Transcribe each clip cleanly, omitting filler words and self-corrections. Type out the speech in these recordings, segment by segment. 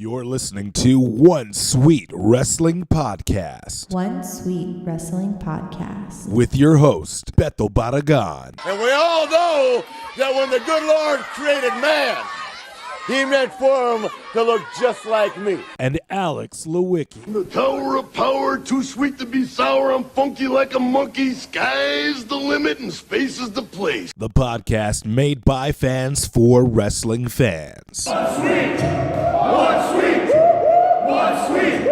You're listening to One Sweet Wrestling Podcast. One Sweet Wrestling Podcast. With your host, Beto Barragan. And we all know that when the good Lord created man, he meant for him to look just like me. And Alex Lewicki. The tower of power, too sweet to be sour. I'm funky like a monkey. Sky's the limit and space is the place. The podcast made by fans for wrestling fans. One sweet, one sweet, one sweet,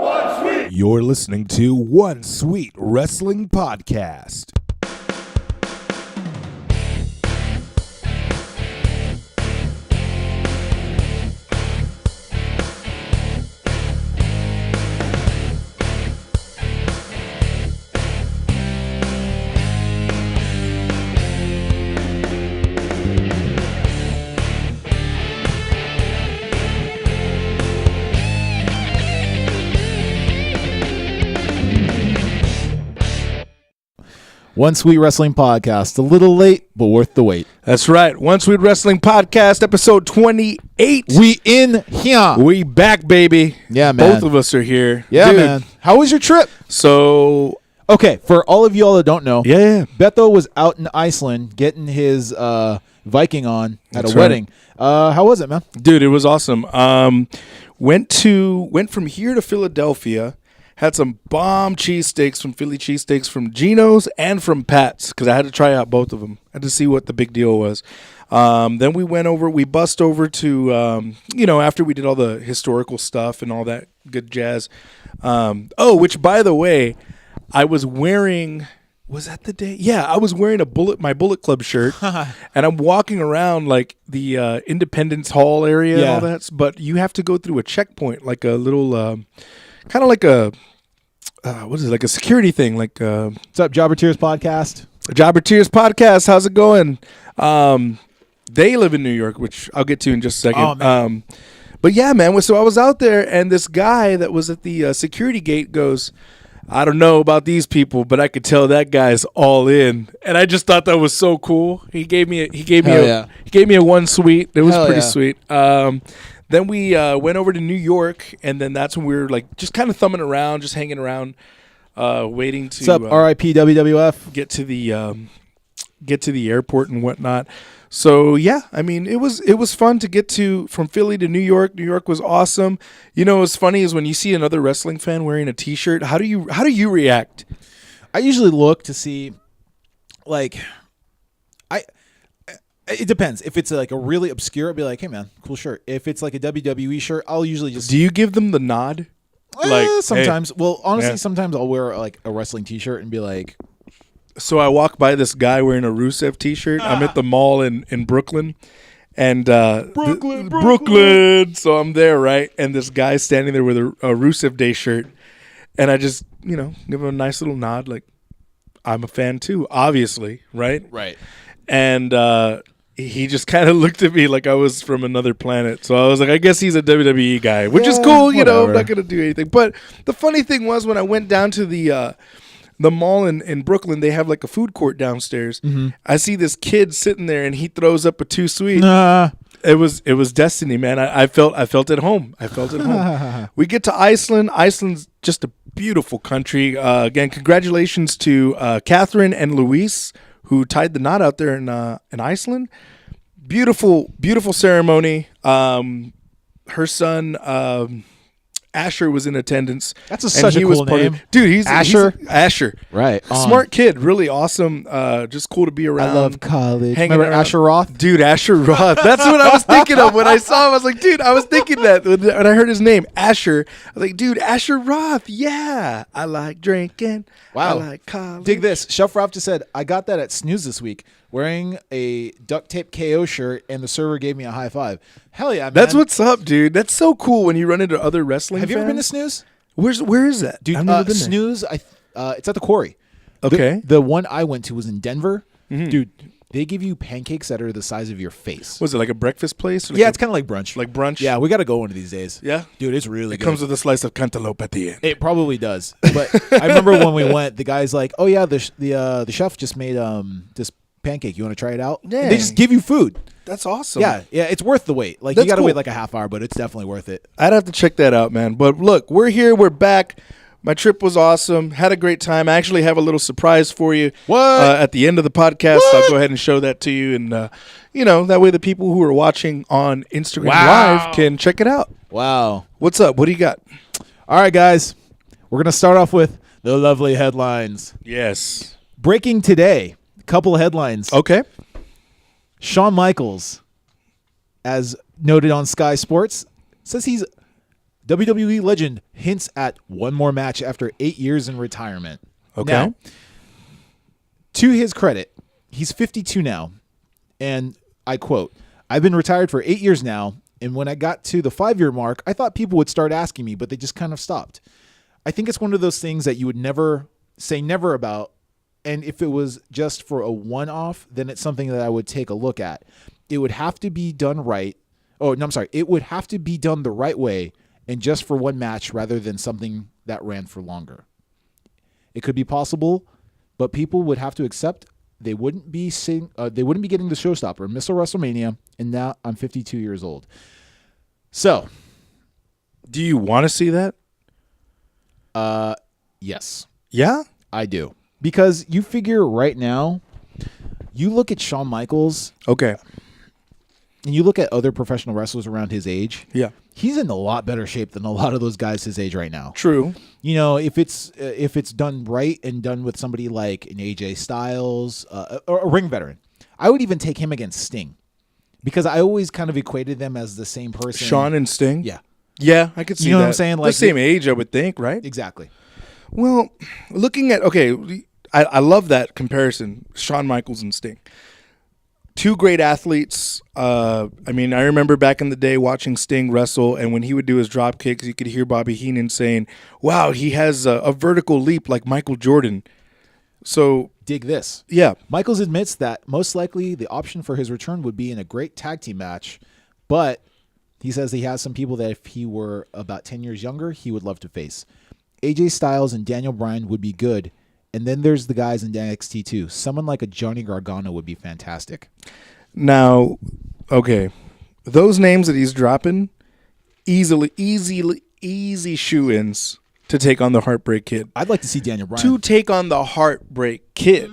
one sweet. You're listening to One Sweet Wrestling Podcast. One Sweet Wrestling Podcast. A little late, but worth the wait. That's right. One Sweet Wrestling Podcast, episode 28. We in here. We back, baby. Yeah, man. Both of us are here. Yeah, Dude. man. How was your trip? So, Okay, for all of y'all that don't know, yeah. Beto was out in Iceland getting his Viking on at That's a wedding. How was it, man? Dude, it was awesome. Went from here to Philadelphia. Had some bomb cheesesteaks from Philly cheesesteaks from Geno's and from Pat's because I had to try out both of them. I had to see what the big deal was. Then we bussed over to, after we did all the historical stuff and all that good jazz. Which, by the way, I was wearing, was that the day? Yeah, I was wearing my Bullet Club shirt, and I'm walking around like the Independence Hall area and all that. But you have to go through a checkpoint, like a little, kind of like a, what is it, like a security thing? Like, What's up, Jobber Tears Podcast? Jobber Tears Podcast, how's it going? They live in New York, which I'll get to in just a second. Oh, man. But yeah, man, so I was out there, and this guy that was at the security gate goes, I don't know about these people, but I could tell that guy's all in. And I just thought that was so cool. He gave me a one sweet. It was pretty sweet. Then we went over to New York, and then that's when we were like just kind of thumbing around, just hanging around, waiting to What's up, RIP WWF? get to the airport and whatnot. So yeah, I mean it was fun to get to from Philly to New York. New York was awesome. You know what's funny is when you see another wrestling fan wearing a T-shirt, how do you react? I usually look to see, like, it depends. If it's like a really obscure, I'll be like, hey man, cool shirt. If it's like a WWE shirt, I'll usually just. Do you give them the nod? Sometimes. Hey. Well, honestly, Yeah. Sometimes I'll wear like a wrestling T-shirt and be like. So I walk by this guy wearing a Rusev T-shirt. I'm at the mall in Brooklyn, and Brooklyn. So I'm there, right? And this guy's standing there with a Rusev Day shirt, and I just give him a nice little nod, like I'm a fan too, obviously, right? Right. And he just kind of looked at me like I was from another planet. So I was like, I guess he's a WWE guy, which is cool. Whatever. I'm not gonna do anything. But the funny thing was when I went down to the mall in Brooklyn, they have like a food court downstairs. Mm-hmm. I see this kid sitting there, and he throws up a too sweet. It was destiny, man. I felt at home. We get to Iceland. Iceland's just a beautiful country. Again, congratulations to Catherine and Luis, who tied the knot out there in Iceland. Beautiful, beautiful ceremony. Her son Asher was in attendance. That's such a cool name. Dude, he's Asher. Asher. Right. Smart kid, really awesome. Just cool to be around. I love college. Hanging Remember around. Asher Roth? Dude, Asher Roth. That's what I was thinking of when I saw him. I was like, dude, I was thinking that when I heard his name, Asher. I was like, dude, Asher Roth. Yeah. I like drinking. Wow. I like college. Dig this. Chef Ralph just said, I got that at Snooze this week, wearing a duct tape KO shirt, and the server gave me a high five. Hell yeah, man. That's what's up, dude. That's so cool when you run into other wrestling Have you ever been to fans. Snooze? Where is that? Dude, I've never been there. Snooze, it's at the Quarry. Okay. The one I went to was in Denver. Mm-hmm. Dude, they give you pancakes that are the size of your face. Was it like a breakfast place? Or Yeah, it's kind of like brunch. like brunch. Yeah, we got to go one of these days. Yeah? Dude, it's really It good. comes with a slice of cantaloupe at the end. It probably does. But I remember when we went, the guy's like, "Oh yeah, the chef just made this pancake. You want to try it out? And Dang. they just give you food. That's awesome. Yeah, it's worth the wait. Like That's you got to cool. wait like a half hour, but it's definitely worth it. I'd have to check that out, man. But look, we're here. We're back. My trip was awesome. Had a great time. I actually have a little surprise for you. What? At the end of the podcast, I'll go ahead and show that to you. And, that way the people who are watching on Instagram Live can check it out. Wow. What's up? What do you got? All right, guys. We're going to start off with the lovely headlines. Yes. Breaking today. Couple of headlines. Okay. Shawn Michaels, as noted on Sky Sports, says he's WWE legend, hints at one more match after 8 years in retirement. Okay. Now, to his credit, he's 52 now, and I quote, "I've been retired for 8 years now, and when I got to the 5-year mark, I thought people would start asking me, but they just kind of stopped. I think it's one of those things that you would never say never about, and if it was just for a one-off, then it's something that I would take a look at. It would have to be done right. Oh, no, I'm sorry. It would have to be done the right way and just for one match rather than something that ran for longer. It could be possible, but people would have to accept they wouldn't be getting the showstopper, miss a WrestleMania, and now I'm 52 years old." So, Do you want to see that? yes, Yeah? I do. Because you figure right now, you look at Shawn Michaels Okay. and you look at other professional wrestlers around his age, Yeah. he's in a lot better shape than a lot of those guys his age right now. True. You know, if it's done right and done with somebody like an AJ Styles or a ring veteran, I would even take him against Sting, because I always kind of equated them as the same person. Shawn and Sting? Yeah, Yeah, I could see that. You know what I'm saying? The Like same age, I would think, right? exactly. Well, looking at, I love that comparison, Shawn Michaels and Sting. Two great athletes. I remember back in the day watching Sting wrestle, and when he would do his drop kicks, you could hear Bobby Heenan saying, "Wow, he has a vertical leap like Michael Jordan." So, Dig this. yeah. Michaels admits that most likely the option for his return would be in a great tag team match, but he says he has some people that if he were about 10 years younger, he would love to face. AJ Styles and Daniel Bryan would be good. And then there's the guys in NXT too. Someone like a Johnny Gargano would be fantastic. Now, okay, those names that he's dropping, easy shoe-ins to take on the Heartbreak Kid. I'd like to see Daniel Bryan. To take on the Heartbreak Kid.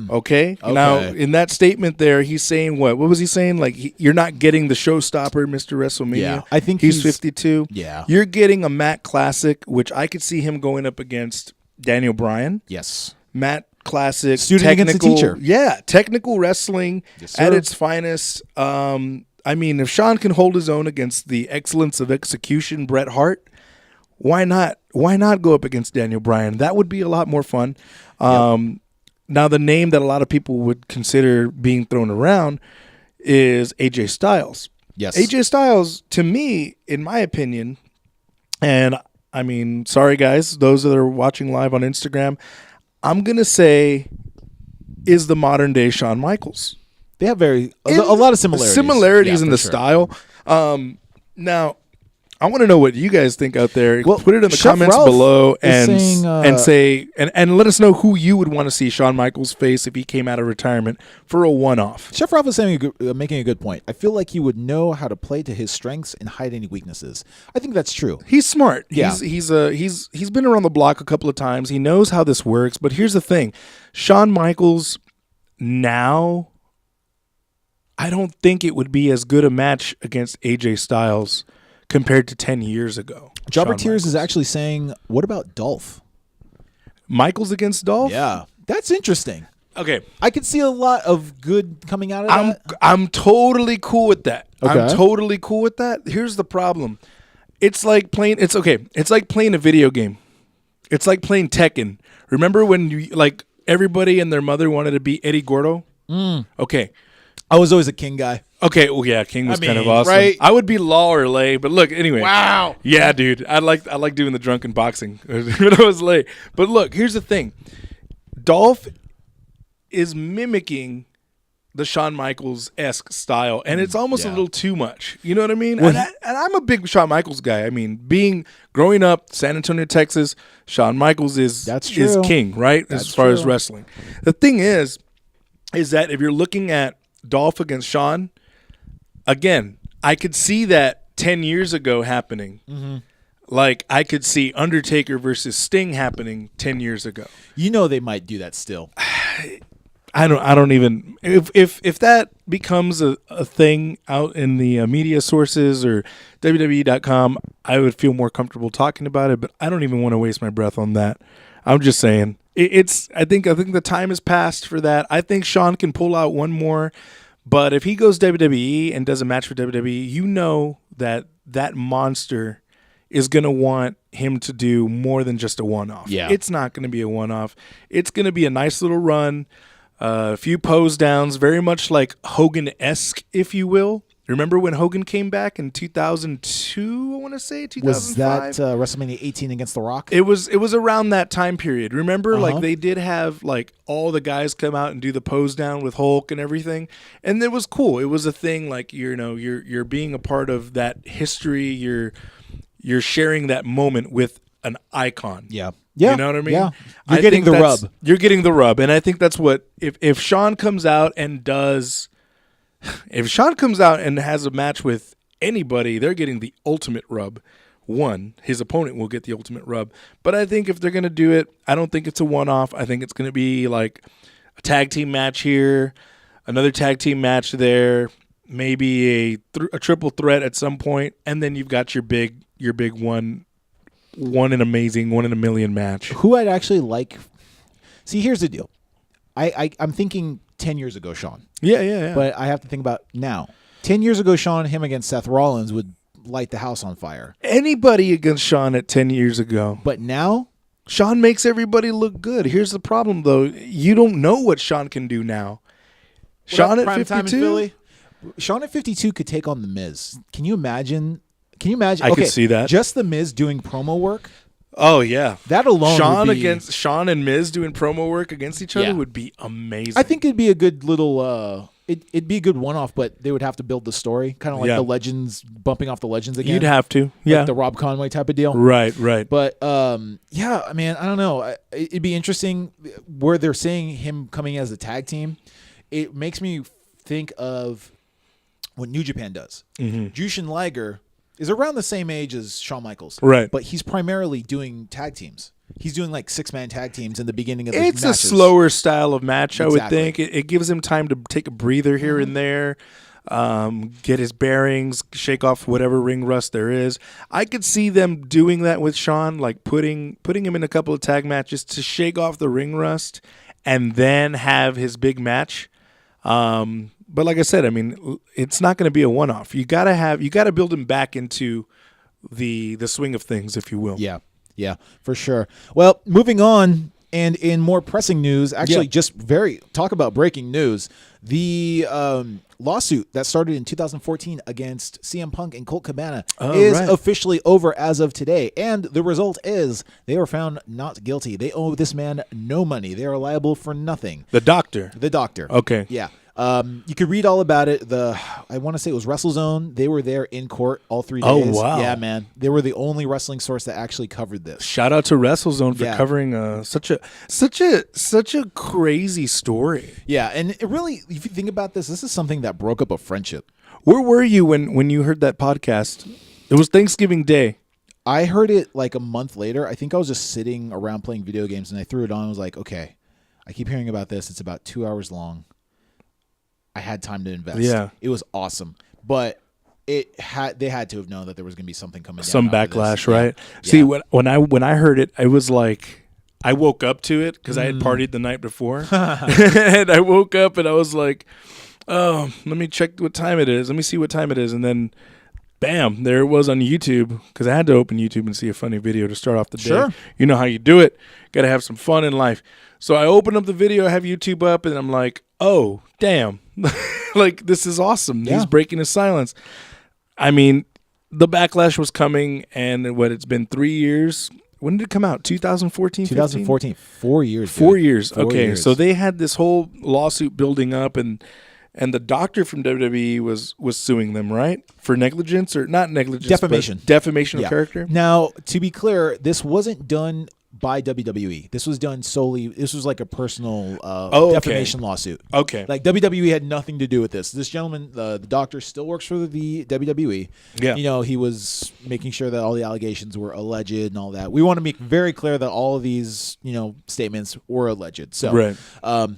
Okay? Now, in that statement there, he's saying what? What was he saying? Like, you're not getting the showstopper, Mr. WrestleMania. Yeah, I think he's 52. Yeah. You're getting a Matt Classic, which I could see him going up against Daniel Bryan. Yes. Matt Classic. Student against the teacher. Yeah. Technical wrestling at its finest. If Shawn can hold his own against the excellence of execution, Bret Hart, why not? Why not go up against Daniel Bryan? That would be a lot more fun. Now, the name that a lot of people would consider being thrown around is AJ Styles. Yes. AJ Styles, to me, in my opinion, and sorry guys, those that are watching live on Instagram, I'm going to say is the modern day Shawn Michaels. They have a lot of similarities. Similarities Yeah, in the for sure. style. Now, I want to know what you guys think out there. Well, put it in the Chef comments Ralph below is and saying, and let us know who you would want to see Shawn Michaels face if he came out of retirement for a one-off. Chef Ralph is making a good point. I feel like he would know how to play to his strengths and hide any weaknesses. I think that's true. He's smart. Yeah. He's been around the block a couple of times. He knows how this works. But here's the thing. Shawn Michaels now, I don't think it would be as good a match against AJ Styles compared to 10 years ago. Jobber Shawn Tears is Michaels. actually saying, what about Dolph? Michaels against Dolph? Yeah. That's interesting. Okay. I could see a lot of good coming out of that. I'm totally cool with that. Okay. I'm totally cool with that. Here's the problem. It's like playing a video game. It's like playing Tekken. Remember when everybody and their mother wanted to be Eddie Gordo? Okay. I was always a King guy. Okay, well, yeah, King was kind of mean, awesome. right? I would be Law or Lay, but look, anyway. Wow. Yeah, dude, I like doing the drunken boxing when I was Lay. But look, here's the thing. Dolph is mimicking the Shawn Michaels-esque style, and it's almost a little too much. You know what I mean? Well, and I'm a big Shawn Michaels guy. Growing up, San Antonio, Texas, Shawn Michaels is That's true. king, right? That's as far as true. wrestling. The thing is, is that if you're looking at Dolph against Shawn, again, I could see that 10 years ago happening. Mm-hmm. Like, I could see Undertaker versus Sting happening 10 years ago. You know they might do that still. I don't even if that becomes a thing out in the media sources or WWE.com, I would feel more comfortable talking about it, but I don't even want to waste my breath on that. I'm just saying I think the time has passed for that. I think Shawn can pull out one more, but if he goes WWE and does a match for WWE, you know that monster is going to want him to do more than just a one-off. Yeah. It's not going to be a one-off. It's going to be a nice little run, a few pose downs, very much like Hogan-esque, if you will. Remember when Hogan came back in 2002, I want to say, 2005? Was that WrestleMania 18 against The Rock? It was around that time period. Remember, like they did have like all the guys come out and do the pose down with Hulk and everything, and it was cool. It was a thing. Like you're being a part of that history. You're sharing that moment with an icon. Yeah. You know what I mean? Yeah. You're getting the rub. You're getting the rub, and I think that's what if Shawn comes out and does. If Shawn comes out and has a match with anybody, they're getting the ultimate rub. One, his opponent will get the ultimate rub. But I think if they're going to do it, I don't think it's a one-off. I think it's going to be like a tag team match here, another tag team match there, maybe a triple threat at some point, and then you've got your big one in a million match. Who I'd actually like. See, here's the deal. I'm thinking 10 years ago, Shawn. Yeah. But I have to think about now. 10 years ago, Shawn, him against Seth Rollins would light the house on fire. Anybody against Shawn at 10 years ago. But now, Shawn makes everybody look good. Here's the problem, though. You don't know what Shawn can do now. Shawn at prime time in 52? Philly? Shawn at 52 could take on The Miz. Can you imagine? I could see that. Just The Miz doing promo work? Oh, yeah. That alone Shawn and Miz doing promo work against each other would be amazing. I think it'd be a good little it'd be a good one-off, but they would have to build the story, kind of like the Legends, bumping off the Legends again. You'd have to. Like the Rob Conway type of deal. Right. But, yeah, man, I don't know. It'd be interesting where they're saying him coming as a tag team. It makes me think of what New Japan does. Mm-hmm. Jushin Liger is around the same age as Shawn Michaels. Right. But he's primarily doing tag teams. He's doing like 6-man tag teams in the beginning of the It's matches. a slower style of match, I would Exactly. think. It gives him time to take a breather here and there, get his bearings, shake off whatever ring rust there is. I could see them doing that with Shawn, like putting him in a couple of tag matches to shake off the ring rust and then have his big match. But like I said, I mean, it's not going to be a one-off. You got to build him back into the swing of things, if you will. Yeah, for sure. Well, moving on, and in more pressing news, actually talk about breaking news. The lawsuit that started in 2014 against CM Punk and Colt Cabana is officially over as of today. And the result is they were found not guilty. They owe this man no money. They are liable for nothing. The doctor. Okay. Yeah. You could read all about it. I want to say it was WrestleZone. They were there in court all 3 days. Oh, wow. Yeah, man. They were the only wrestling source that actually covered this. Shout out to WrestleZone for covering such a crazy story. Yeah, and it really, if you think about this is something that broke up a friendship. Where were you when you heard that podcast? It was Thanksgiving Day. I heard it like a month later. I think I was just sitting around playing video games, and I threw it on. I was like, okay, I keep hearing about this. It's about 2 hours long. I had time to invest. Yeah. It was awesome. But they had to have known that there was going to be something coming down. Some backlash, right? Yeah. See, when I heard it, I was like, I woke up to it because I had partied the night before. And I woke up and I was like, oh, let me check what time it is. Let me see what time it is. And then, bam, there it was on YouTube because I had to open YouTube and see a funny video to start off the day. Sure. You know how you do it. Got to have some fun in life. So I open up the video, I have YouTube up, and I'm like, oh, damn. Like, this is awesome. Yeah. He's breaking his silence. I mean, the backlash was coming, and it's been 3 years. When did it come out? 2014? 2014. 4 years. 4 years. 4 Okay, years. so they had this whole lawsuit building up, and the doctor from WWE was suing them, right? For negligence or not negligence. Defamation. But defamation of character. Now, to be clear, this wasn't done by WWE. This was done solely. This was like a personal defamation lawsuit. Okay. Like WWE had nothing to do with this. This gentleman, the doctor, still works for the WWE. Yeah. You know, he was making sure that all the allegations were alleged and all that. We want to make very clear that all of these, you know, statements were alleged. So, Right.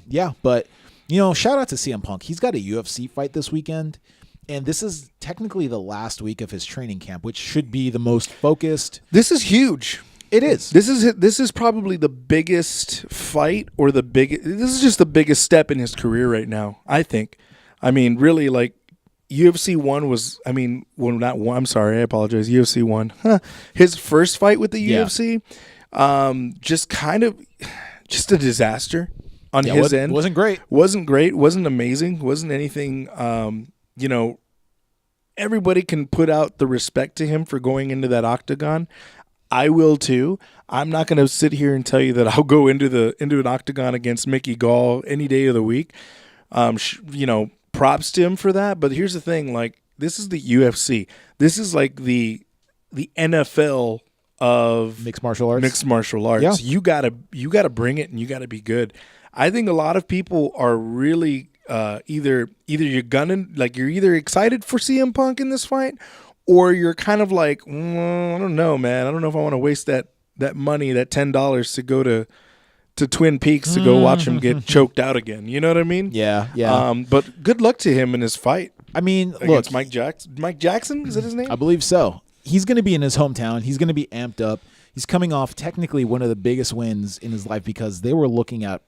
Yeah, but you know, shout out to CM Punk. He's got a UFC fight this weekend. And this is technically the last week of his training camp, which should be the most focused. This is huge. It is. This is probably the biggest fight, or the biggest. This is just the biggest step in his career right now, I think. I mean, really, like UFC 1 was. I mean, well, not one. I'm sorry, I apologize. UFC 1. His first fight with the UFC, just a disaster on his end. Wasn't great. Wasn't great. Wasn't amazing. Wasn't anything. You know, everybody can put out the respect to him for going into that octagon. I will too. I'm not going to sit here and tell you that I'll go into an octagon against Mickey Gall any day of the week. You know, props to him for that. But here's the thing: like, this is the UFC. This is like the NFL of Mixed martial arts. Mixed martial arts. Yeah. You gotta bring it, and you gotta be good. I think a lot of people are really either you're either excited for CM Punk in this fight, or you're kind of like, I don't know, man. I don't know if I want to waste that money, that $10 to go to Twin Peaks to go watch him get choked out again. You know what I mean? Yeah, yeah. But good luck to him in his fight. I mean, Against look, Mike Jackson. Mike Jackson, is that his name? I believe so. He's going to be in his hometown. He's going to be amped up. He's coming off technically one of the biggest wins in his life, because they were looking at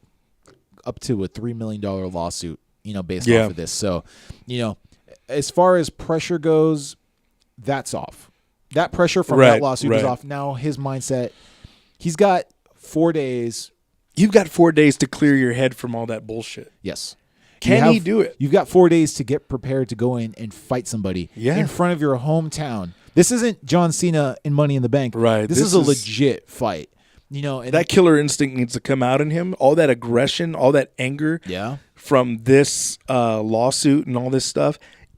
up to a $3 million lawsuit, you know, based off of this. So, you know, as far as pressure goes, that's off. That pressure from that lawsuit is off. Now his mindset, he's got 4 days. You've got 4 days to clear your head from all that bullshit. Yes. Can he do it? You've got 4 days to get prepared to go in and fight somebody in front of your hometown. This isn't John Cena in Money in the Bank. Right. This is a legit fight. You know, and that killer instinct needs to come out in him. All that aggression, all that anger from this lawsuit and all this stuff,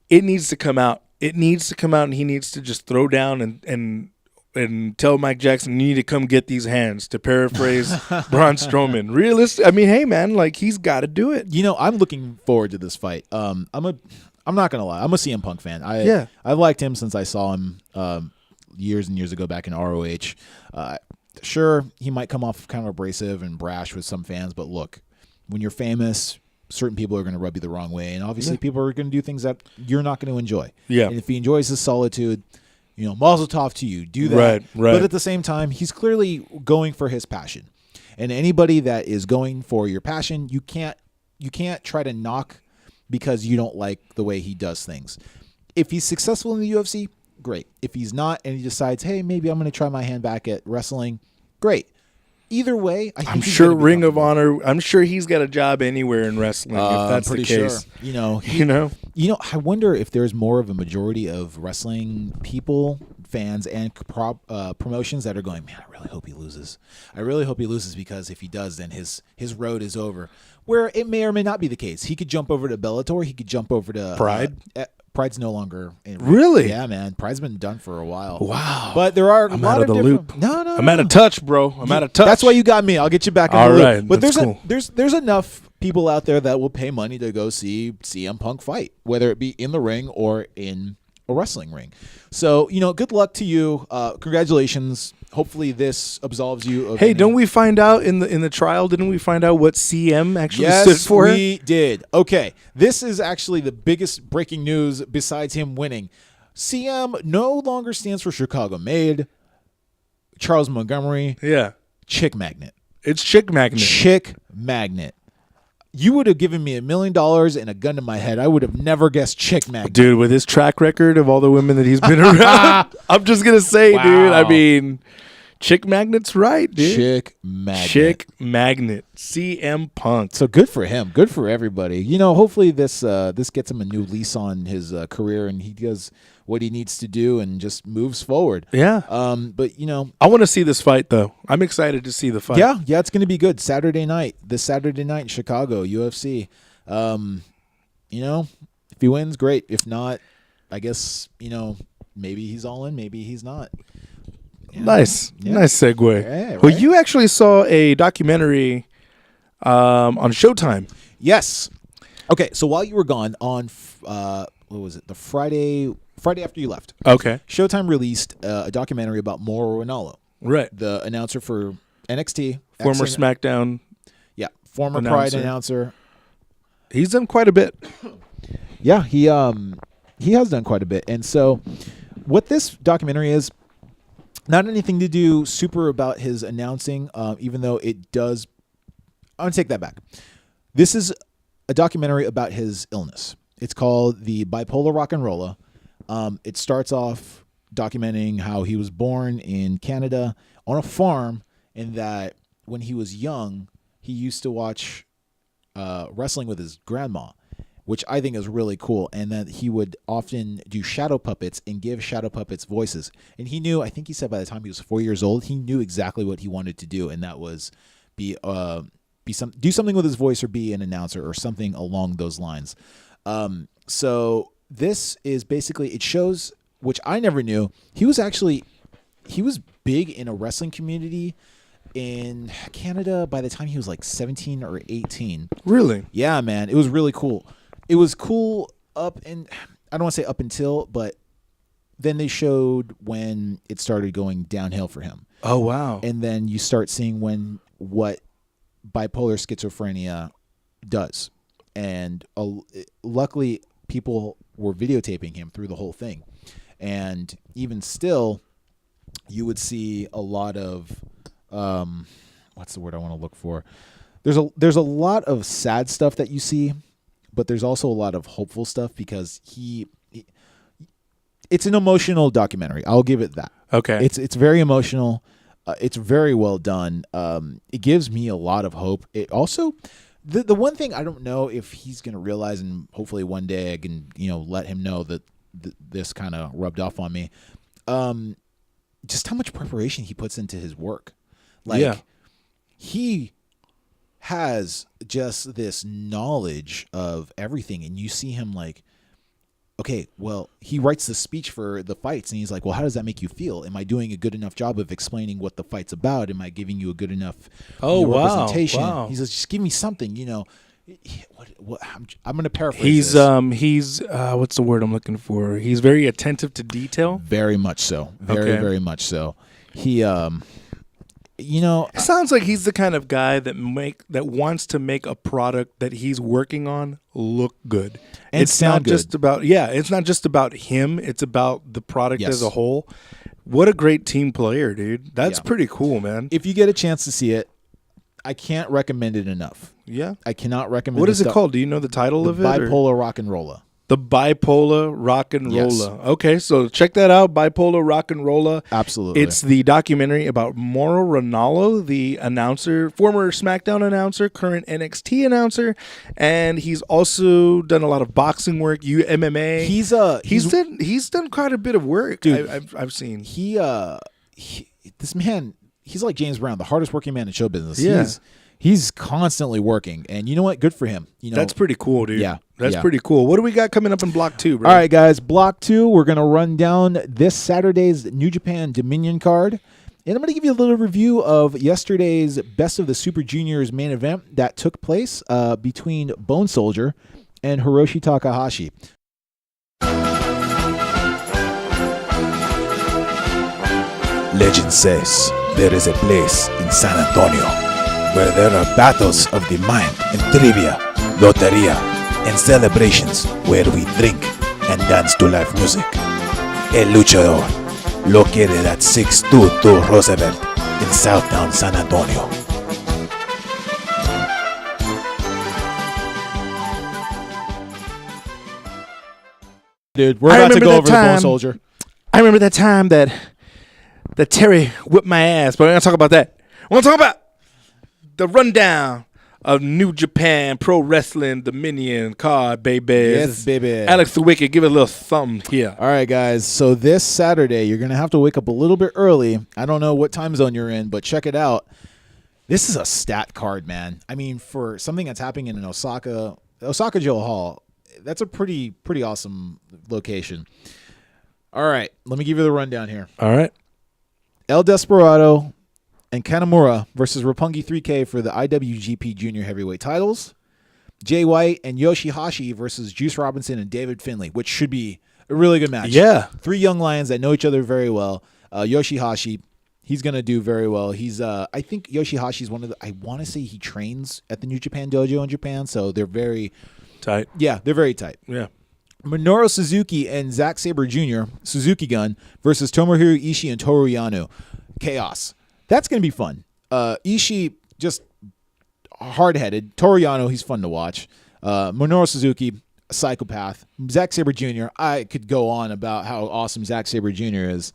it needs to come out. It needs to come out, and he needs to just throw down and tell Mike Jackson, you need to come get these hands, to paraphrase Braun Strowman. Realistic. I mean, hey, man, like, he's got to do it. You know, I'm looking forward to this fight. I'm not gonna lie, I'm a CM Punk fan. I've liked him since I saw him years and years ago back in ROH. Sure, he might come off kind of abrasive and brash with some fans, but look, when you're famous, certain people are going to rub you the wrong way, and obviously people are going to do things that you're not going to enjoy. Yeah. And if he enjoys his solitude, you know, mazel tov to you. Do that. Right. But at the same time, he's clearly going for his passion. And anybody that is going for your passion, you can't try to knock because you don't like the way he does things. If he's successful in the UFC, great. If he's not, and he decides, hey, maybe I'm going to try my hand back at wrestling, great. Either way, I'm sure Ring of Honor. I'm sure he's got a job anywhere in wrestling. If that's the case, sure. You know. I wonder if there's more of a majority of wrestling people, fans, and promotions that are going, man, I really hope he loses. I really hope he loses, because if he does, then his road is over. Where it may or may not be the case. He could jump over to Bellator. He could jump over to Pride. Pride's no longer in. Really? Yeah, man. Pride's been done for a while. Wow. But there are I'm out of the loop. No. I'm out of touch, bro. I'm out of touch. That's why you got me. I'll get you back in the loop. Right. But That's there's enough people out there that will pay money to go see CM Punk fight, whether it be in the ring or in a wrestling ring. So, you know, good luck to you. Congratulations. Hopefully this absolves you of don't we find out in the trial? Didn't we find out what CM actually Yes, stood for? we did. Okay, this is actually the biggest breaking news besides him winning. CM no longer stands for Chicago Made, Charles Montgomery. Yeah. Chick Magnet. It's Chick Magnet. Chick Magnet. You would have given me $1 million and a gun to my head. I would have never guessed Chick Magnet. Dude, with his track record of all the women that he's been around, I'm just going to say, dude, I mean, Chick Magnet's right, dude. Chick Magnet. Chick Magnet. CM Punk. So good for him. Good for everybody. You know, hopefully this gets him a new lease on his career, and he does what he needs to do and just moves forward. Yeah. But, you know. I want to see this fight, though. I'm excited to see the fight. Yeah, it's going to be good. This Saturday night in Chicago, UFC. You know, if he wins, great. If not, I guess, you know, maybe he's all in, maybe he's not. Nice segue. Yeah, right? Well, you actually saw a documentary on Showtime. Yes. Okay, so while you were gone on what was it? The Friday after you left. Okay. Showtime released a documentary about Mauro Ronalo, Right. the announcer for NXT, Former SmackDown. yeah, former announcer. Pride announcer. He's done quite a bit. Yeah, he has done quite a bit. And so what this documentary is, not anything to do super about his announcing, even though it does. I'm going to take that back. This is a documentary about his illness. It's called The Bipolar Rock and Rolla. It starts off documenting how he was born in Canada on a farm, and that when he was young, he used to watch wrestling with his grandma, which I think is really cool, and that he would often do shadow puppets and give shadow puppets voices. And he knew, I think he said by the time he was 4 years old, he knew exactly what he wanted to do, and that was do something with his voice or be an announcer or something along those lines. So this is basically, it shows, which I never knew, he was big in a wrestling community in Canada by the time he was like 17 or 18. Really? Yeah, man. It was really cool. It was cool I don't want to say up until, but then they showed when it started going downhill for him. Oh, wow. And then you start seeing what bipolar schizophrenia does. And luckily, people were videotaping him through the whole thing. And even still, you would see a lot of, what's the word I want to look for? There's a lot of sad stuff that you see, but there's also a lot of hopeful stuff because it's an emotional documentary. I'll give it that. Okay. It's very emotional. It's very well done. It gives me a lot of hope. It also, the one thing I don't know if he's going to realize, and hopefully one day I can, let him know that this kind of rubbed off on me. Just how much preparation he puts into his work. Like, he has just this knowledge of everything, and you see him like, okay, well, he writes the speech for the fights, and he's like, well, how does that make you feel? Am I doing a good enough job of explaining what the fight's about? Am I giving you a good enough representation? Wow. He says, just give me something, What I'm going to paraphrase He's this. what's the word I'm looking for? He's very attentive to detail. Very much so. Very much so. He, it sounds like he's the kind of guy that wants to make a product that he's working on look good. And it's sound not good. just about it's not just about him. It's about the product Yes. as a whole. What a great team player, dude. That's pretty cool, man. If you get a chance to see it, I can't recommend it enough. Yeah. I cannot recommend. What is it called? Do you know the title of it? Bipolar Rock and Rolla. The Bipolar Rock and Yes. Rolla. Okay, so check that out, Bipolar Rock and Rolla. Absolutely. It's the documentary about Mauro Ronalo, the announcer, former SmackDown announcer, current NXT announcer, and he's also done a lot of boxing work, MMA. He's done quite a bit of work. Dude, I've seen. This man, he's like James Brown, the hardest working man in show business. Yeah. He's constantly working, and you know what? Good for him. That's pretty cool, dude. Yeah. That's Yeah. pretty cool. What do we got coming up in Block 2, bro? All right, guys. Block 2, we're going to run down this Saturday's New Japan Dominion card. And I'm going to give you a little review of yesterday's Best of the Super Juniors main event that took place between Bone Soldier and Hiroshi Takahashi. Legend says there is a place in San Antonio where there are battles of the mind and trivia, loteria, and celebrations where we drink and dance to live music. El Luchador, located at 622 Roosevelt in Southtown San Antonio. Dude, we're about to go over the Bone Soldier. I remember that time that Terry whipped my ass, but we're going to talk about that. I want to talk about the rundown of New Japan Pro Wrestling Dominion card, baby. Yes, baby. Alex the Wicked, give it a little thumb here. All right, guys. So this Saturday, you're going to have to wake up a little bit early. I don't know what time zone you're in, but check it out. This is a stat card, man. I mean, for something that's happening in Osaka Joe Hall, that's a pretty awesome location. All right, let me give you the rundown here. All right. El Desperado and Kanamura versus Roppongi 3K for the IWGP Junior Heavyweight titles. Jay White and Yoshihashi versus Juice Robinson and David Finlay, which should be a really good match. Yeah. 3 young lions that know each other very well. Yoshihashi, he's going to do very well. He's I think Yoshihashi's one of the, I want to say he trains at the New Japan Dojo in Japan, so they're very tight. Yeah, they're very tight. Yeah. Minoru Suzuki and Zack Sabre Jr., Suzuki Gun, versus Tomohiro Ishii and Toru Yano. Chaos. That's going to be fun. Ishii, just hard-headed. Toru Yano, he's fun to watch. Minoru Suzuki, a psychopath. Zack Sabre Jr., I could go on about how awesome Zack Sabre Jr. is.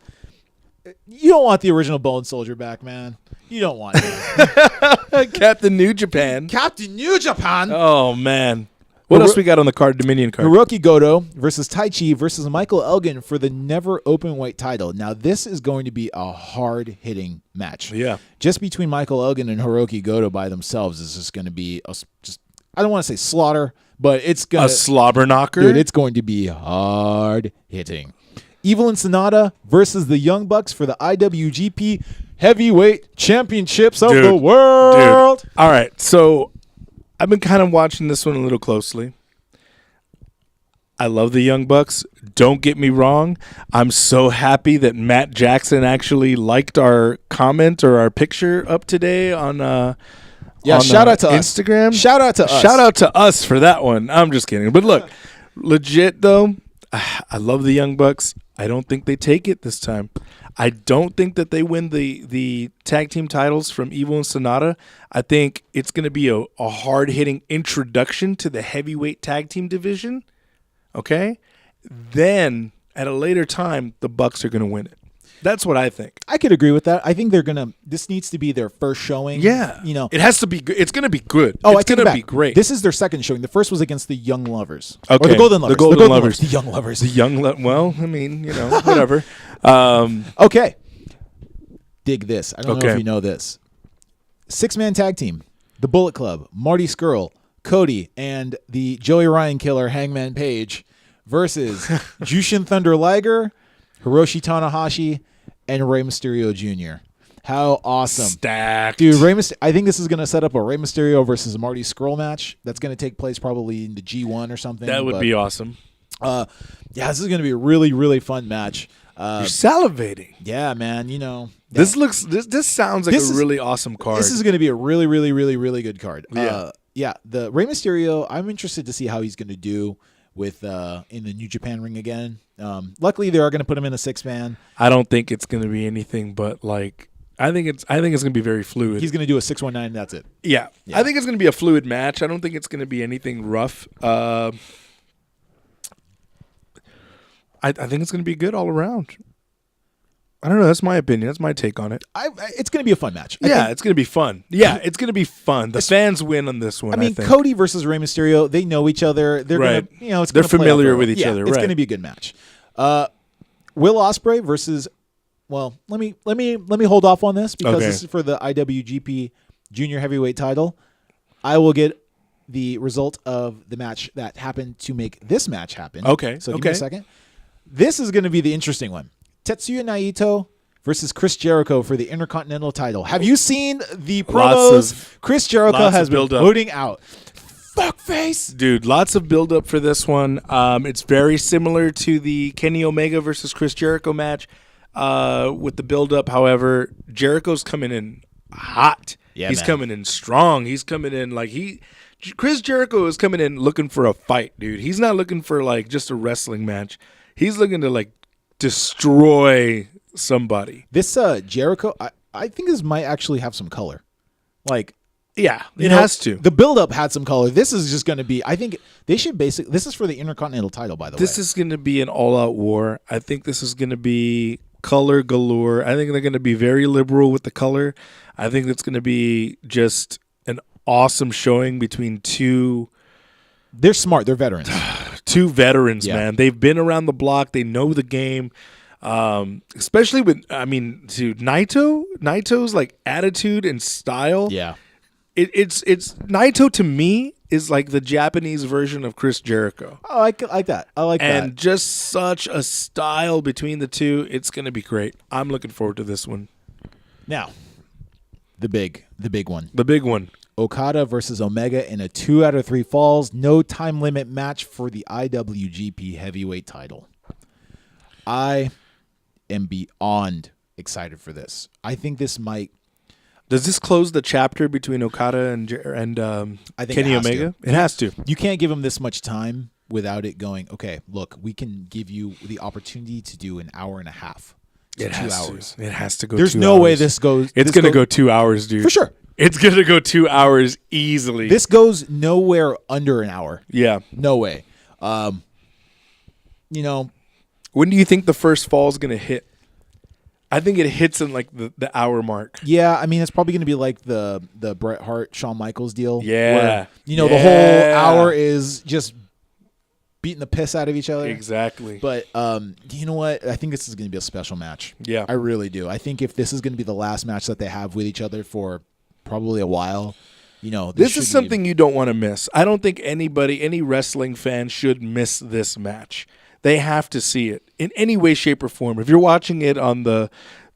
You don't want the original Bone Soldier back, man. You don't want it. Captain New Japan. Captain New Japan. Oh, man. What else we got on the card? Dominion card. Hiroki Goto versus Taichi versus Michael Elgin for the never openweight title. Now, this is going to be a hard-hitting match. Yeah. Just between Michael Elgin and Hiroki Goto by themselves is just going to be I don't want to say slaughter, but it's going to... A slobber knocker? Dude, it's going to be hard-hitting. Evil and Sonata versus the Young Bucks for the IWGP Heavyweight Championships of the world. Dude. All right, so... I've been kind of watching this one a little closely. I love the Young Bucks. Don't get me wrong. I'm so happy that Matt Jackson actually liked our comment or our picture up today on shout out to Instagram. Us. Shout out to us. Shout out to us for that one. I'm just kidding. But look, legit though, I love the Young Bucks. I don't think they take it this time. I don't think that they win the tag team titles from Evil and Sonata. I think it's going to be a hard-hitting introduction to the heavyweight tag team division. Okay? Then, at a later time, the Bucks are going to win it. That's what I think. I could agree with that. I think they're going to... This needs to be their first showing. Yeah. You know, it has to be good. It's going to be good. Oh, it's going to be great. This is their second showing. The first was against the Young Lovers. Okay. Or the Golden Lovers. The Golden Lovers. The Young Lovers. The Young well, I mean, you know, whatever. Okay. Dig this. I don't know Okay. if you know this. 6-man tag team. The Bullet Club. Marty Scurll, Cody, and the Joey Ryan killer Hangman Page versus Jushin Thunder Liger, Hiroshi Tanahashi, and Rey Mysterio Jr. How awesome. Stacked. Dude, I think this is going to set up a Rey Mysterio versus a Marty Scurll match. That's going to take place probably in the G1 or something. That would be awesome. Yeah, this is going to be a really, really fun match. You're salivating. Yeah, man. You know, This sounds like a really awesome card. This is going to be a really, really, really, really good card. Yeah. The Rey Mysterio, I'm interested to see how he's going to do with in the New Japan ring again. Luckily, they are going to put him in a 6-man. I don't think it's going to be anything but like I think it's going to be very fluid. He's going to do a 619. That's it. Yeah. I think it's going to be a fluid match. I don't think it's going to be anything rough. I think it's going to be good all around. I don't know. That's my opinion. That's my take on it. It's going to be a fun match. It's going to be fun. Yeah, it's going to be fun. The fans win on this one. I mean, think. Cody versus Rey Mysterio, they know each other. They're Right. going to, it's They're gonna play familiar out with each other, It's right. going to be a good match. Will Ospreay versus, well, let me hold off on this because this is for the IWGP Junior Heavyweight title. I will get the result of the match that happened to make this match happen. Okay. So give me a second. This is going to be the interesting one. Tetsuya Naito versus Chris Jericho for the Intercontinental title. Have you seen the promos Chris Jericho has been putting out? Fuckface. Dude, lots of build-up for this one. It's very similar to the Kenny Omega versus Chris Jericho match with the build-up. However, Jericho's coming in hot. Yeah, He's man. coming in strong. He's coming in like Chris Jericho is coming in looking for a fight, dude. He's not looking for like just a wrestling match. He's looking to like destroy somebody. This Jericho, I think this might actually have some color. Like, Yeah, you it know, has to. The build-up had some color. This is just going to be, I think they should this is for the Intercontinental title, by the way. This is going to be an all-out war. I think this is going to be color galore. I think they're going to be very liberal with the color. I think it's going to be just an awesome showing between two They're smart. They're veterans. veterans, Yeah. man. They've been around the block. They know the game. Especially with, dude, Naito's like attitude and style. Yeah. It's Naito to me is like the Japanese version of Chris Jericho. Oh, I like that. I like that. And just such a style between the two. It's going to be great. I'm looking forward to this one. Now, the big one. The big one. Okada versus Omega in a 2 out of 3 falls, no time limit match for the IWGP Heavyweight title. I am beyond excited for this. I think this might. Does this close the chapter between Okada and I think Kenny it has Omega? to. It has to. You can't give him this much time without it going, okay, look, we can give you the opportunity to do an hour and a half. To 2 hours. It has to go. There's 2 no hours. way this goes. It's going to go 2 hours, dude. For sure. It's going to go 2 hours easily. This goes nowhere under an hour. Yeah. No way. When do you think the first fall is going to hit? I think it hits in like the hour mark. Yeah, I mean it's probably going to be like the Bret Hart Shawn Michaels deal. Yeah. Where, the whole hour is just beating the piss out of each other. Exactly. But you know what? I think this is going to be a special match. Yeah. I really do. I think if this is going to be the last match that they have with each other for probably a while, this is something you don't want to miss. I don't think any wrestling fan should miss this match. They have to see it in any way, shape, or form. If you're watching it on the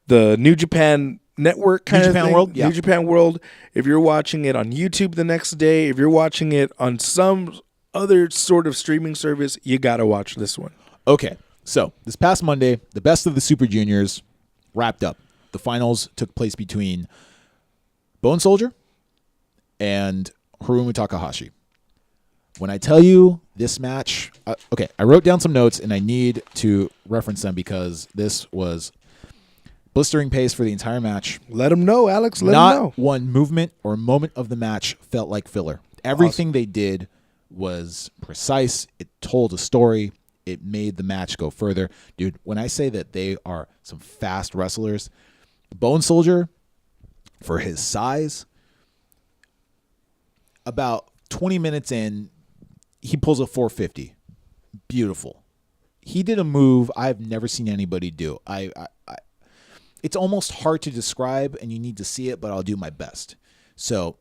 New Japan Network kind of thing, World, yeah. New Japan World, if you're watching it on YouTube the next day, if you're watching it on some other sort of streaming service, you got to watch this one. Okay, so this past Monday, the Best of the Super Juniors wrapped up. The finals took place between Bone Soldier and Hiromu Takahashi. When I tell you this match, I wrote down some notes and I need to reference them because this was blistering pace for the entire match. Let them know, Alex. Let them know. Not one movement or moment of the match felt like filler. Everything they did was precise. It told a story. It made the match go further. Dude, when I say that they are some fast wrestlers, Bone Soldier, for his size, about 20 minutes in, he pulls a 450. Beautiful. He did a move I've never seen anybody do. It's almost hard to describe, and you need to see it, but I'll do my best. So,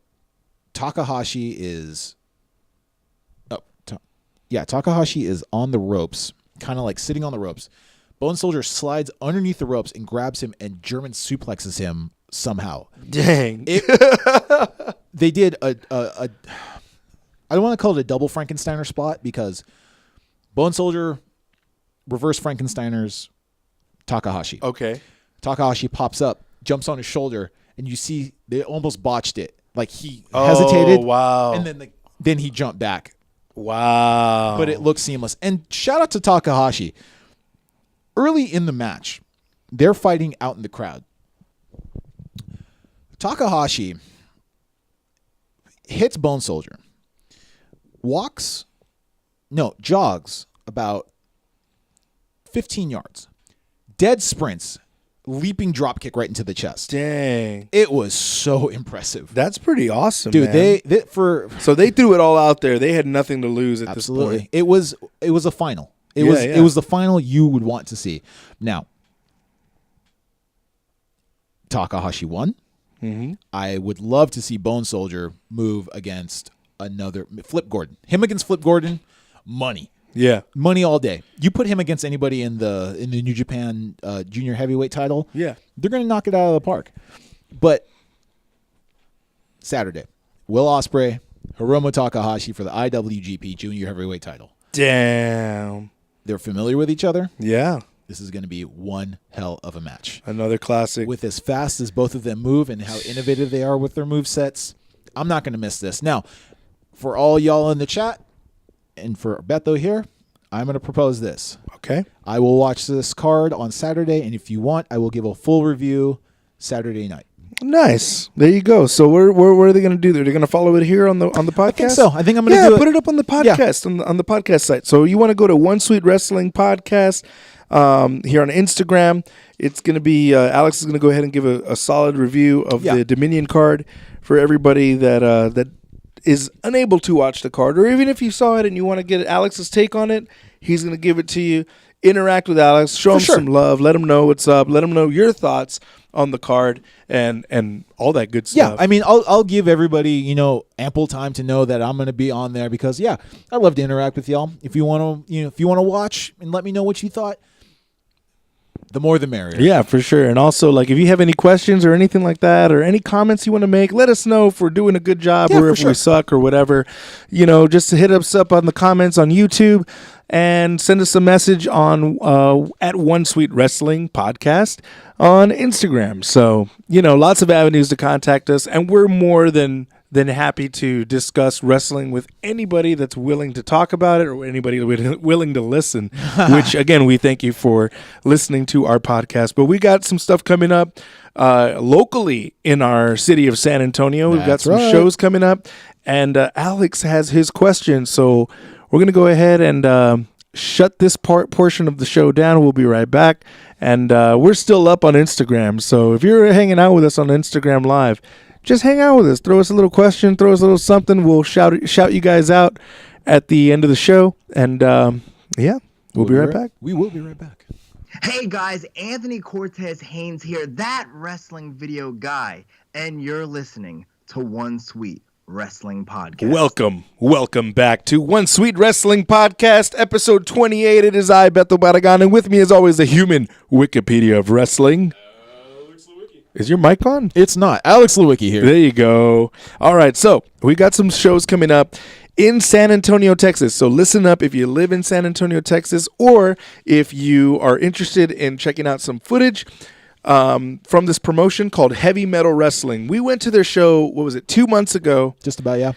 Takahashi is on the ropes, kind of like sitting on the ropes. Bone Soldier slides underneath the ropes and grabs him and German suplexes him somehow. Dang. They did a I don't want to call it a double Frankensteiner spot because Bone Soldier reverse Frankensteiners Takahashi. Okay. Takahashi pops up, jumps on his shoulder, and you see they almost botched it. Like he hesitated. Wow. And then he jumped back. Wow. But it looks seamless. And shout out to Takahashi. Early in the match, they're fighting out in the crowd. Takahashi hits Bone Soldier. Jogs about 15 yards. Dead sprints, leaping drop kick right into the chest. Dang. It was so impressive. That's pretty awesome, dude. Man. So they threw it all out there. They had nothing to lose at absolutely. this point. It was a final. It was the final you would want to see. Now, Takahashi won. Mm-hmm. I would love to see Bone Soldier move against another Flip Gordon. Him against Flip Gordon, money. Yeah. Money all day. You put him against anybody in the New Japan junior heavyweight title, yeah, they're going to knock it out of the park. But Saturday, Will Ospreay, Hiromu Takahashi for the IWGP junior heavyweight title. Damn. They're familiar with each other. Yeah. This is going to be one hell of a match. Another classic. With as fast as both of them move and how innovative they are with their move sets, I'm not going to miss this. Now, for all y'all in the chat, and for Beto here, I'm going to propose this. Okay. I will watch this card on Saturday, and if you want, I will give a full review Saturday night. Nice. There you go. So where are they going to do? They're going to follow it here on the podcast? I think so. I think I'm going to do it. Put it up on the podcast, on the podcast site. So you want to go to One Sweet Wrestling Podcast here on Instagram. It's going to be Alex is going to go ahead and give a solid review of the Dominion card for everybody that is unable to watch the card, or even if you saw it and you want to get Alex's take on it, he's going to give it to you. Interact with Alex, show him some love, let him know what's up, let him know your thoughts on the card and all that good stuff. Yeah, I mean, I'll give everybody, ample time to know that I'm going to be on there because I love to interact with y'all. If you want to, if you want to watch and let me know what you thought, The more the merrier. Yeah, for sure. And also, like, if you have any questions or anything like that, or any comments you want to make, let us know if we're doing a good job or if we suck or whatever. Just hit us up on the comments on YouTube and send us a message on at One Sweet Wrestling Podcast on Instagram. So, lots of avenues to contact us, and we're more than happy to discuss wrestling with anybody that's willing to talk about it or anybody willing to listen, which, again, we thank you for listening to our podcast. But we got some stuff coming up locally in our city of San Antonio. We've got some shows coming up, and Alex has his question. So we're going to go ahead and shut this portion of the show down. We'll be right back. And we're still up on Instagram. So if you're hanging out with us on Instagram Live, just hang out with us. Throw us a little question. Throw us a little something. We'll shout you guys out at the end of the show. And, we'll be right back. We will be right back. Hey, guys. Anthony Cortez Haynes here, that wrestling video guy. And you're listening to One Sweet Wrestling Podcast. Welcome back to One Sweet Wrestling Podcast, episode 28. It is I, Beto Barragan, and with me, as always, the human Wikipedia of wrestling. Is your mic on? It's not. Alex Lewicki here. There you go. All right, so we got some shows coming up in San Antonio, Texas. So listen up if you live in San Antonio, Texas, or if you are interested in checking out some footage from this promotion called Heavy Metal Wrestling. We went to their show, 2 months ago? Just about, yeah.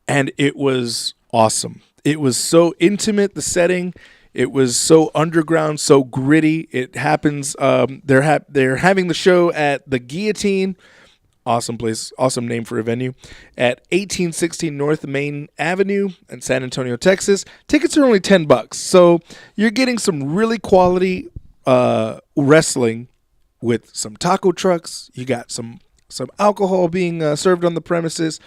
And it was awesome. It was so intimate, the setting. It was so underground, so gritty. It happens. They're having the show at the Guillotine. Awesome place, awesome name for a venue, at 1816 North Main Avenue in San Antonio, Texas. Tickets are only $10, so you're getting some really quality wrestling with some taco trucks. You got some alcohol being served on the premises.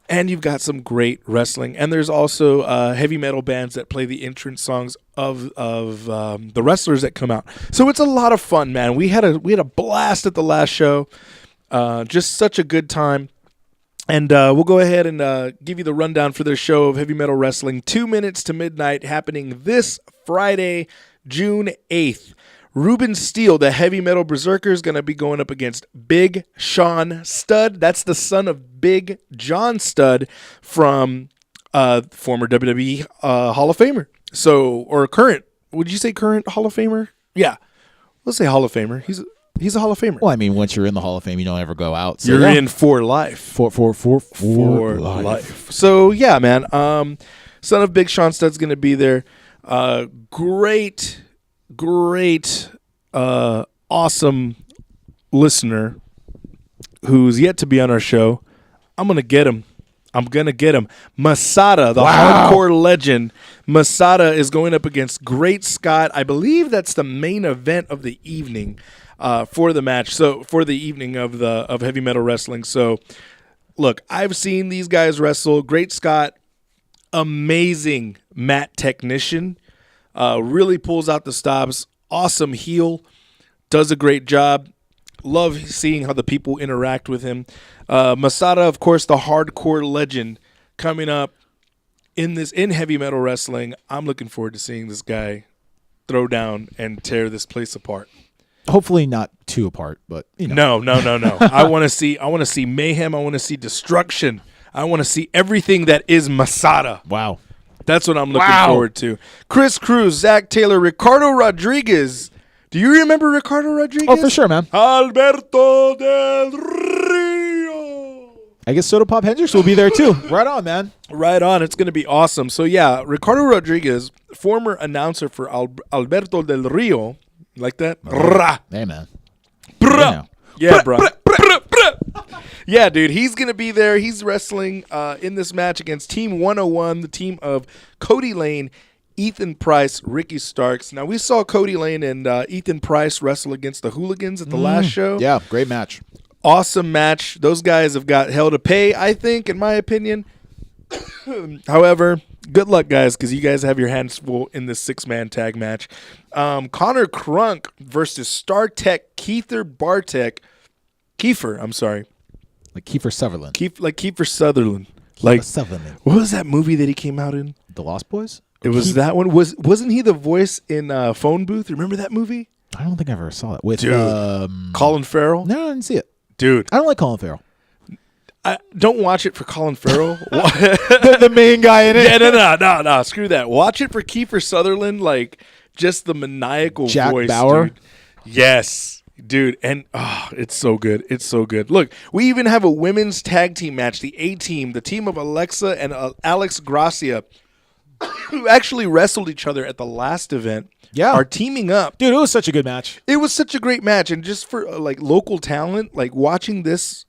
And you've got some great wrestling. And there's also heavy metal bands that play the entrance songs of the wrestlers that come out. So it's a lot of fun, man. We had a blast at the last show. Just such a good time. And we'll go ahead and give you the rundown for their show of Heavy Metal Wrestling. 2 minutes to midnight, happening this Friday, June 8th. Ruben Steele, the heavy metal berserker, is going to be going up against Big Sean Studd. That's the son of Big John Studd from former WWE Hall of Famer. Or current. Would you say current Hall of Famer? Yeah. Let's say Hall of Famer. He's a Hall of Famer. Well, I mean, once you're in the Hall of Fame, you don't ever go out. So you're in for life. For life. So, yeah, man. Son of Big Sean Studd's going to be there. Great, awesome listener who's yet to be on our show. I'm going to get him. Masada, the hardcore legend. Masada is going up against Great Scott. I believe that's the main event of the evening for the match. So for the evening of Heavy Metal Wrestling. So look, I've seen these guys wrestle. Great Scott, amazing mat technician. Really pulls out the stops. Awesome heel. Does a great job. Love seeing how the people interact with him. Masada, of course, the hardcore legend, coming up in Heavy Metal Wrestling. I'm looking forward to seeing this guy throw down and tear this place apart. Hopefully not too apart, but No. I want to see mayhem. I want to see destruction. I want to see everything that is Masada. Wow. That's what I'm looking forward to. Chris Cruz, Zach Taylor, Ricardo Rodriguez. Do you remember Ricardo Rodriguez? Oh, for sure, man. Alberto Del Rio. I guess Soda Pop Hendricks will be there, too. Right on, man. Right on. It's going to be awesome. So, yeah, Ricardo Rodriguez, former announcer for Alberto Del Rio. Like that? Hey, man. Yeah, bro. Yeah, dude, he's going to be there. He's wrestling in this match against Team 101, the team of Cody Lane, Ethan Price, Ricky Starks. Now, we saw Cody Lane and Ethan Price wrestle against the Hooligans at the last show. Yeah, great match. Awesome match. Those guys have got hell to pay, I think, in my opinion. However, good luck, guys, because you guys have your hands full in this 6-man tag match. Connor Crunk versus StarTech Kiefer, I'm sorry. Like Kiefer Sutherland. Kiefer Sutherland. Sutherland. What was that movie that he came out in? The Lost Boys? It was that one. Wasn't he the voice in Phone Booth? Remember that movie? I don't think I ever saw that with Colin Farrell. No, I didn't see it. Dude, I don't like Colin Farrell. I don't watch it for Colin Farrell. The main guy in it. Yeah, no. Screw that. Watch it for Kiefer Sutherland, like just the maniacal Jack voice. Bauer? Dude. Yes, dude, and it's so good. It's so good. Look, we even have a women's tag team match. The A-Team, the team of Alexa and Alex Gracia, who actually wrestled each other at the last event. Yeah. Are teaming up. Dude, it was such a good match. It was such a great match, and just for like local talent, like watching these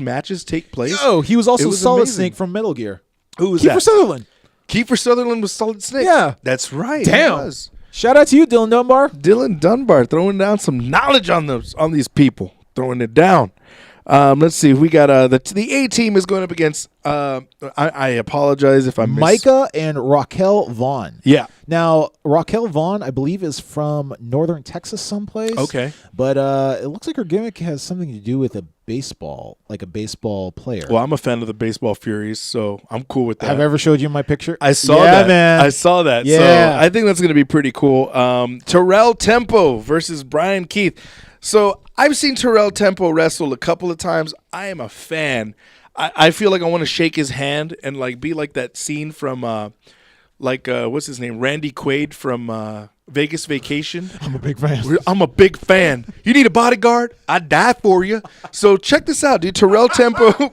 matches take place. Oh, he was also was Solid amazing. Snake from Metal Gear. Who was Kiefer that? Sutherland. Kiefer Sutherland was Solid Snake. Yeah. That's right. Damn. He was. Shout out to you, Dylan Dunbar. Dylan Dunbar throwing down some knowledge on these people, throwing it down. Let's see. We got the A-Team is going up against. I apologize if I missed. Micah and Raquel Vaughn. Yeah. Now, Raquel Vaughn, I believe, is from northern Texas someplace. Okay. But it looks like her gimmick has something to do with a baseball, like a baseball player. Well, I'm a fan of the Baseball Furies, so I'm cool with that. Have I ever showed you my picture? I saw Yeah, that. man. I saw that. Yeah. So I think that's going to be pretty cool. Terrell Tempo versus Brian Keith. So I've seen Terrell Tempo wrestle a couple of times. I am a fan. I feel like I want to shake his hand and like be like that scene from what's his name? Randy Quaid from Vegas Vacation. I'm a big fan. I'm a big fan. You need a bodyguard? I'd die for you. So check this out, dude. Terrell Tempo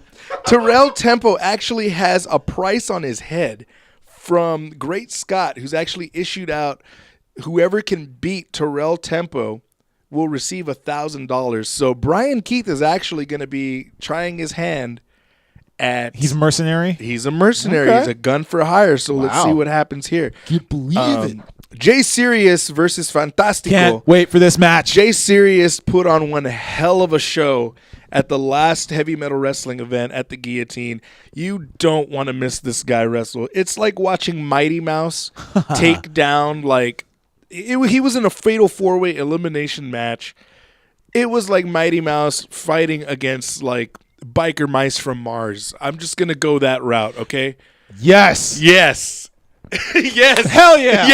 actually has a price on his head from Great Scott, who's actually issued out whoever can beat Terrell Tempo will receive $1,000. So Brian Keith is actually going to be trying his hand at. He's a mercenary? He's a mercenary. Okay. He's a gun for hire. So let's Wow. see what happens here. Can you believe it? Jay Sirius versus Fantastico. Can't wait for this match. Jay Sirius put on one hell of a show at the last heavy metal wrestling event at the Guillotine. You don't want to miss this guy wrestle. It's like watching Mighty Mouse take down he was in a fatal 4-way elimination match. It was like Mighty Mouse fighting against like biker mice from Mars. I'm just going to go that route, okay? Yes. Yes. Yes. Hell yeah.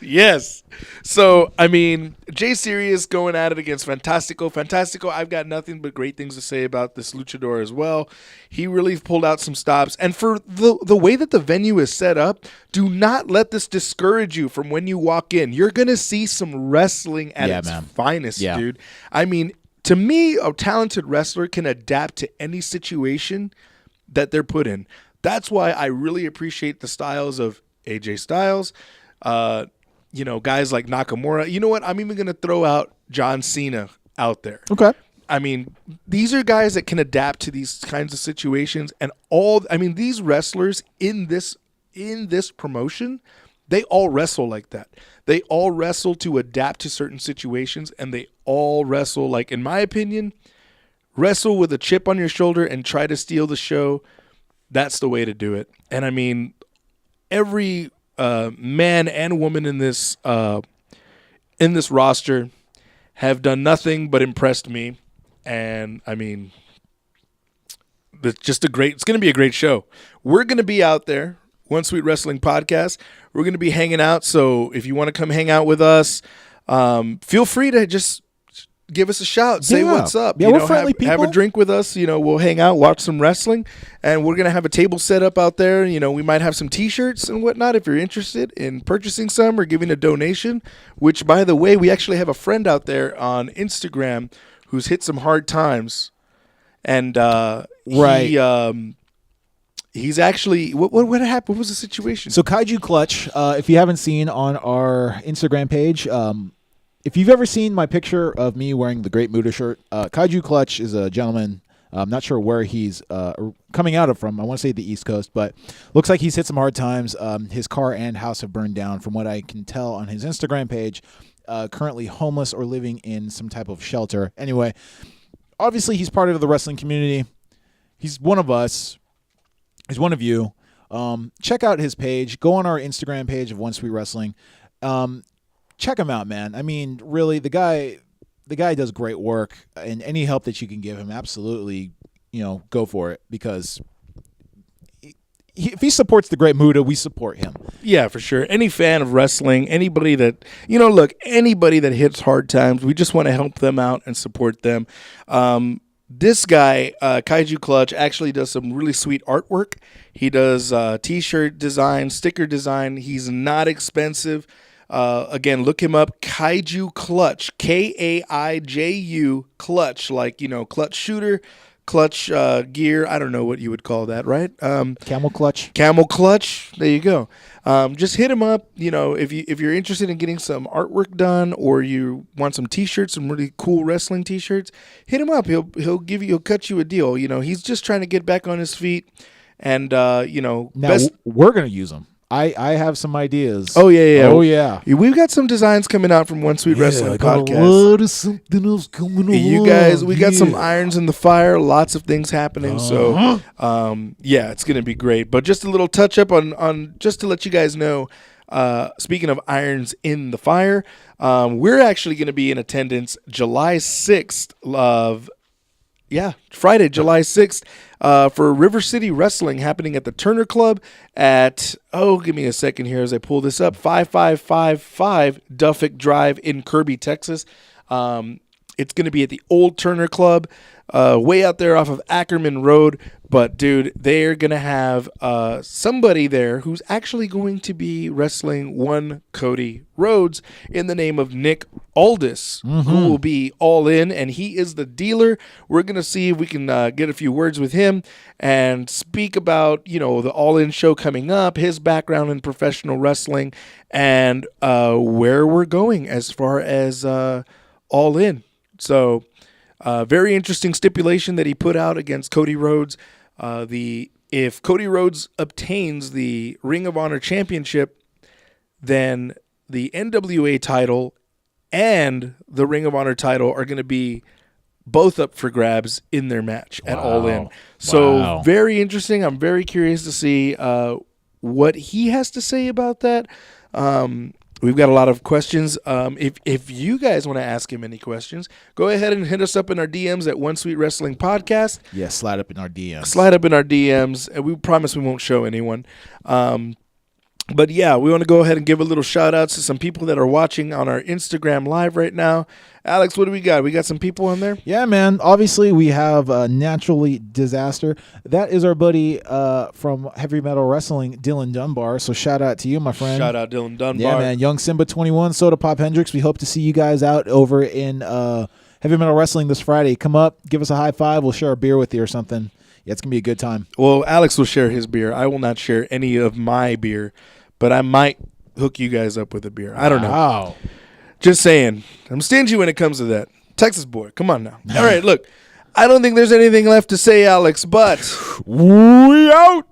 Yes. So, I mean, Jay Sirius going at it against Fantastico. Fantastico, I've got nothing but great things to say about this luchador as well. He really pulled out some stops. And for the way that the venue is set up, do not let this discourage you from when you walk in. You're going to see some wrestling at its finest, dude. I mean, to me, a talented wrestler can adapt to any situation that they're put in. That's why I really appreciate the styles of AJ Styles, guys like Nakamura. You know what? I'm even going to throw out John Cena out there. Okay. I mean, these are guys that can adapt to these kinds of situations, and these wrestlers in this promotion, they all wrestle like that. They all wrestle to adapt to certain situations, and they all wrestle, like, in my opinion, wrestle with a chip on your shoulder and try to steal the show. That's the way to do it. And I mean, every man and woman in this roster have done nothing but impressed me. And I mean, it's going to be a great show. We're going to be out there, One Sweet Wrestling Podcast. We're going to be hanging out. So if you want to come hang out with us, feel free to just give us a shout. Say what's up. Yeah, we're friendly people. Have a drink with us. We'll hang out, watch some wrestling, and we're going to have a table set up out there. We might have some T-shirts and whatnot if you're interested in purchasing some or giving a donation, which, by the way, we actually have a friend out there on Instagram who's hit some hard times. And he's actually what happened? What was the situation? So Kaiju Clutch, if you haven't seen on our Instagram page, if you've ever seen my picture of me wearing the Great Muta shirt, Kaiju Clutch is a gentleman. I'm not sure where he's coming out of from. I want to say the East Coast, but looks like he's hit some hard times. His car and house have burned down from what I can tell on his Instagram page. Currently homeless or living in some type of shelter. Anyway, obviously he's part of the wrestling community. He's one of us. He's one of you. Check out his page. Go on our Instagram page of One Sweet Wrestling. Check him out, man. I mean, really, the guy does great work, and any help that you can give him, absolutely, go for it, because if he supports the Great Muta, we support him. Yeah, for sure. Any fan of wrestling, anybody that, look, anybody that hits hard times, we just want to help them out and support them. This guy, Kaiju Clutch, actually does some really sweet artwork. He does T-shirt design, sticker design. He's not expensive. Again, look him up. Kaiju Clutch, Kaiju Clutch, like, clutch shooter, clutch gear. I don't know what you would call that, right? Camel Clutch. Camel Clutch. There you go. Just hit him up. If you're interested in getting some artwork done, or you want some T-shirts, some really cool wrestling T-shirts, hit him up. He'll cut you a deal. He's just trying to get back on his feet, and Now we're gonna use them. I have some ideas. Oh yeah. Oh yeah. We've got some designs coming out from One Sweet Wrestling I got Podcast. a lot of something else coming You along. guys, we got some irons in the fire, lots of things happening. So, it's going to be great. But just a little touch up on just to let you guys know, speaking of irons in the fire, we're actually going to be in attendance July 6th Friday, July 6th, for River City Wrestling happening at the Turner Club at, give me a second here as I pull this up, 5555 Duffick Drive in Kirby, Texas. It's going to be at the old Turner Club, way out there off of Ackerman Road. But, dude, they're going to have somebody there who's actually going to be wrestling one Cody Rhodes in the name of Nick Aldis, who will be all in, and he is the dealer. We're going to see if we can get a few words with him and speak about, the All-In show coming up, his background in professional wrestling, and where we're going as far as All In. So, very interesting stipulation that he put out against Cody Rhodes. If Cody Rhodes obtains the Ring of Honor Championship, then the NWA title and the Ring of Honor title are going to be both up for grabs in their match at All In. So very interesting. I'm very curious to see what he has to say about that. We've got a lot of questions. If you guys want to ask him any questions, go ahead and hit us up in our DMs at One Sweet Wrestling Podcast. Yeah, slide up in our DMs. Slide up in our DMs, and we promise we won't show anyone. But yeah, we want to go ahead and give a little shout out to some people that are watching on our Instagram Live right now. Alex, what do we got? We got some people on there? Yeah, man. Obviously, we have Naturally Disaster. That is our buddy from Heavy Metal Wrestling, Dylan Dunbar. So shout out to you, my friend. Shout out Dylan Dunbar. Yeah, man. Young Simba 21, Soda Pop Hendrix. We hope to see you guys out over in Heavy Metal Wrestling this Friday. Come up, give us a high five. We'll share a beer with you or something. Yeah, it's going to be a good time. Well, Alex will share his beer. I will not share any of my beer, but I might hook you guys up with a beer. I don't know. Wow. Just saying. I'm stingy when it comes to that. Texas boy, come on now. All right, look. I don't think there's anything left to say, Alex, but we out.